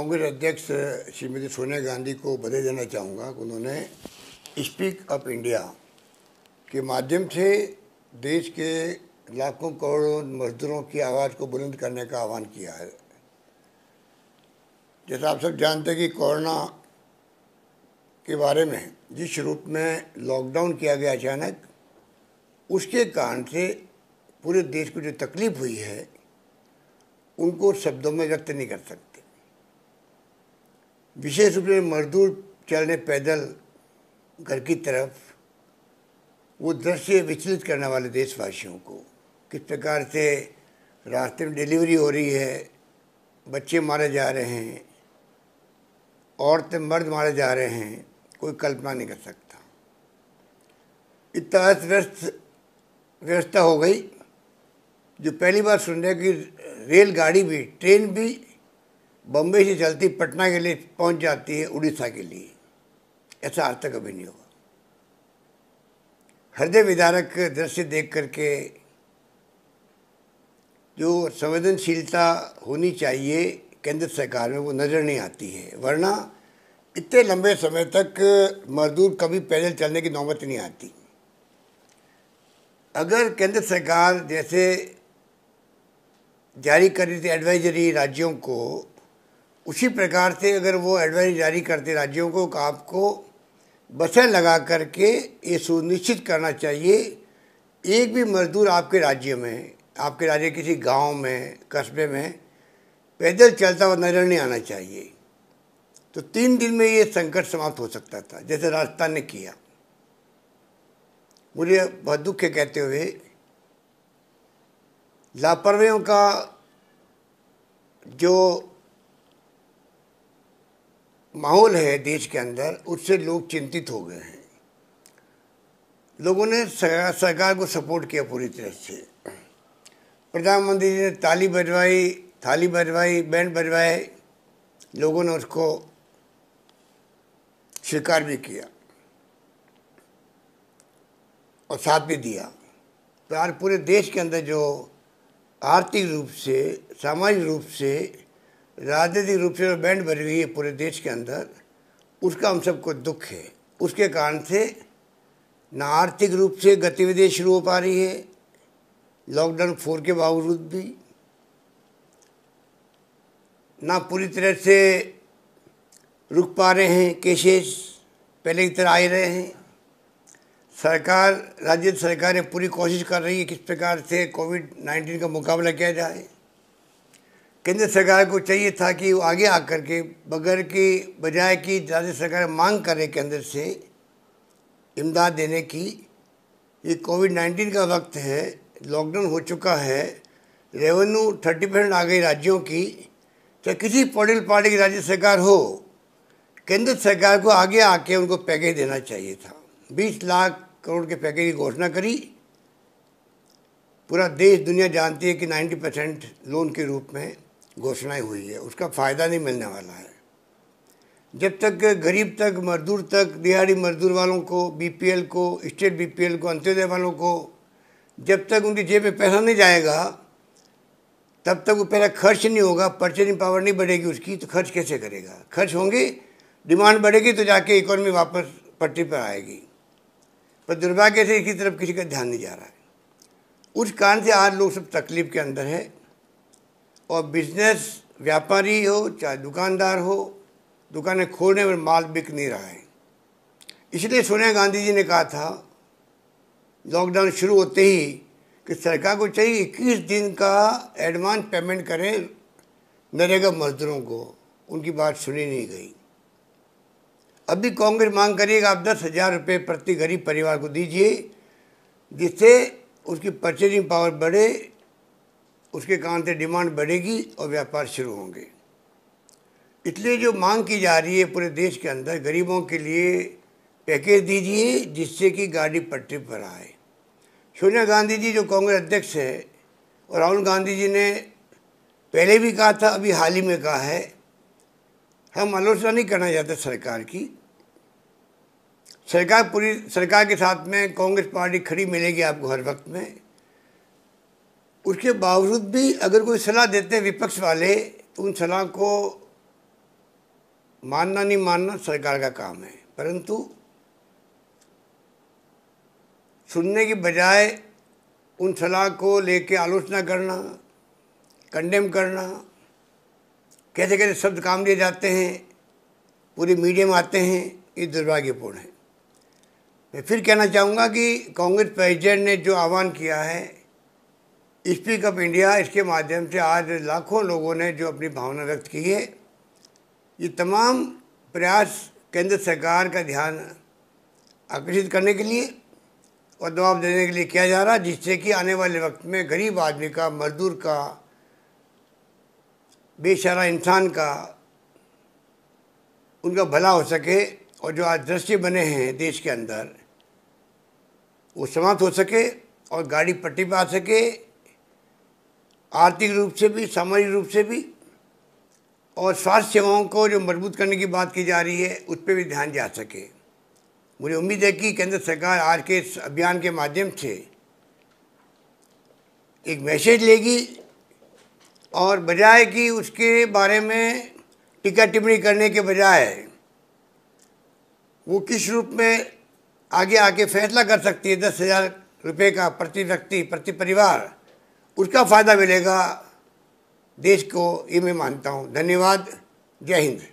कांग्रेस अध्यक्ष श्रीमती सोनिया गांधी को बधाई देना चाहूँगा कि उन्होंने स्पीक अप इंडिया के माध्यम से देश के लाखों करोड़ों मजदूरों की आवाज़ को बुलंद करने का आह्वान किया है। जैसा आप सब जानते हैं कि कोरोना के बारे में जिस रूप में लॉकडाउन किया गया अचानक, उसके कारण से पूरे देश को जो तकलीफ हुई है उनको शब्दों में व्यक्त नहीं कर सकते। विशेष रूप से मजदूर चल रहे पैदल घर की तरफ, वो दृश्य विचलित करने वाले देशवासियों को, किस प्रकार से रास्ते में डिलीवरी हो रही है, बच्चे मारे जा रहे हैं, औरतें मर्द मारे जा रहे हैं, कोई कल्पना नहीं कर सकता। इतना अस्त व्यवस्था हो गई जो पहली बार सुन रहे कि रेलगाड़ी भी, ट्रेन भी बम्बई से चलती पटना के लिए पहुंच जाती है उड़ीसा के लिए। ऐसा आज तक कभी नहीं हुआ। हृदय विदारक दृश्य देख करके जो संवेदनशीलता होनी चाहिए केंद्र सरकार में वो नज़र नहीं आती है, वरना इतने लंबे समय तक मजदूर कभी पैदल चलने की नौबत नहीं आती। अगर केंद्र सरकार जैसे जारी कर रही थी एडवाइजरी राज्यों को, उसी प्रकार से अगर वो एडवाइजरी जारी करते राज्यों को, आपको बसें लगा करके ये सुनिश्चित करना चाहिए एक भी मजदूर आपके राज्य में, आपके राज्य किसी गांव में, कस्बे में पैदल चलता हुआ नजर नहीं आना चाहिए। तो 3 दिन में ये संकट समाप्त हो सकता था, जैसे राजस्थान ने किया। मुझे बहुत दुख है कहते हुए, लापरवाहियों का जो माहौल है देश के अंदर, उससे लोग चिंतित हो गए हैं। लोगों ने सरकार को सपोर्ट किया पूरी तरह से। प्रधानमंत्री जी ने ताली बजवाई, थाली बजवाई, बैंड बजवाए, लोगों ने उसको स्वीकार भी किया और साथ भी दिया। तो आज पूरे देश के अंदर जो आर्थिक रूप से, सामाजिक रूप से, राजनीतिक रूप से बैंड बज गई है पूरे देश के अंदर, उसका हम सबको दुख है। उसके कारण से ना आर्थिक रूप से गतिविधियाँ शुरू हो पा रही है, लॉकडाउन 4 के बावजूद भी, ना पूरी तरह से रुक पा रहे हैं केसेस, पहले की तरह आ ही रहे हैं। सरकार, राज्य सरकारें पूरी कोशिश कर रही है किस प्रकार से कोविड-19 का मुकाबला किया जाए। केंद्र सरकार को चाहिए था कि वो आगे आकर के, बगैर की बजाय कि राज्य सरकार मांग करे केंद्र से इमदाद देने की, ये कोविड-19 का वक्त है, लॉकडाउन हो चुका है, रेवेन्यू 30% आ गई राज्यों की, चाहे किसी पॉलिटिकल पार्टी की राज्य सरकार हो, केंद्र सरकार को आगे आके उनको पैकेज देना चाहिए था। 20 लाख करोड़ के पैकेज की घोषणा करी। पूरा देश, दुनिया जानती है कि 90% लोन के रूप में घोषणाएं हुई है, उसका फ़ायदा नहीं मिलने वाला है। जब तक गरीब तक, मजदूर तक, दिहाड़ी मजदूर वालों को, बीपीएल को, स्टेट बीपीएल को, अंत्योदय वालों को, जब तक उनकी जेब में पैसा नहीं जाएगा, तब तक वो पहला खर्च नहीं होगा, परचेजिंग पावर नहीं बढ़ेगी उसकी, तो खर्च कैसे करेगा? खर्च होंगे, डिमांड बढ़ेगी तो जाके इकोनॉमी वापस पटरी पर आएगी। पर दुर्भाग्य से इसकी तरफ किसी का ध्यान नहीं जा रहा है। उस कारण से आज लोग सब तकलीफ के अंदर है। और बिजनेस, व्यापारी हो चाहे दुकानदार हो, दुकानें खोलने में माल बिक नहीं रहा है। इसलिए सोनिया गांधी जी ने कहा था लॉकडाउन शुरू होते ही कि सरकार को चाहिए 21 दिन का एडवांस पेमेंट करें नरेगा मजदूरों को। उनकी बात सुनी नहीं गई। अभी कांग्रेस मांग करेगा आप 10,000 रुपये प्रति गरीब परिवार को दीजिए, जिससे उसकी परचेजिंग पावर बढ़े, उसके कारण से डिमांड बढ़ेगी और व्यापार शुरू होंगे। इसलिए जो मांग की जा रही है पूरे देश के अंदर, गरीबों के लिए पैकेज दीजिए जिससे कि गाड़ी पटरी पर आए। सोनिया गांधी जी जो कांग्रेस अध्यक्ष है, और राहुल गांधी जी ने पहले भी कहा था, अभी हाल ही में कहा है, हम आलोचना नहीं करना चाहते सरकार की। सरकार, पूरी सरकार के साथ में कांग्रेस पार्टी खड़ी मिलेगी आपको हर वक्त में। उसके बावजूद भी अगर कोई सलाह देते हैं विपक्ष वाले, तो उन सलाह को मानना नहीं मानना सरकार का काम है, परंतु सुनने की बजाय उन सलाह को लेके आलोचना करना, कंडेम करना, कैसे कैसे शब्द काम लिए जाते हैं, पूरी मीडिया में आते हैं, ये दुर्भाग्यपूर्ण है। मैं फिर कहना चाहूँगा कि कांग्रेस प्रेसिडेंट ने जो आह्वान किया है स्पीक अप इंडिया, इसके माध्यम से आज लाखों लोगों ने जो अपनी भावना व्यक्त की है, ये तमाम प्रयास केंद्र सरकार का ध्यान आकर्षित करने के लिए और दबाव देने के लिए किया जा रहा है, जिससे कि आने वाले वक्त में गरीब आदमी का, मजदूर का, बेचारा इंसान का, उनका भला हो सके और जो आज दृश्य बने हैं देश के अंदर वो समाप्त हो सके और गाड़ी पट्टी पर आ सके, आर्थिक रूप से भी, सामाजिक रूप से भी, और स्वास्थ्य सेवाओं को जो मजबूत करने की बात की जा रही है उस पर भी ध्यान जा सके। मुझे उम्मीद है कि केंद्र सरकार आज के इस अभियान के माध्यम से एक मैसेज लेगी और बजाय कि उसके बारे में टीका टिप्पणी करने के बजाय वो किस रूप में आगे आके फैसला कर सकती है 10,000 रुपये का प्रति व्यक्ति, प्रति परिवार, उसका फ़ायदा मिलेगा देश को, ये मैं मानता हूँ। धन्यवाद। जय हिंद।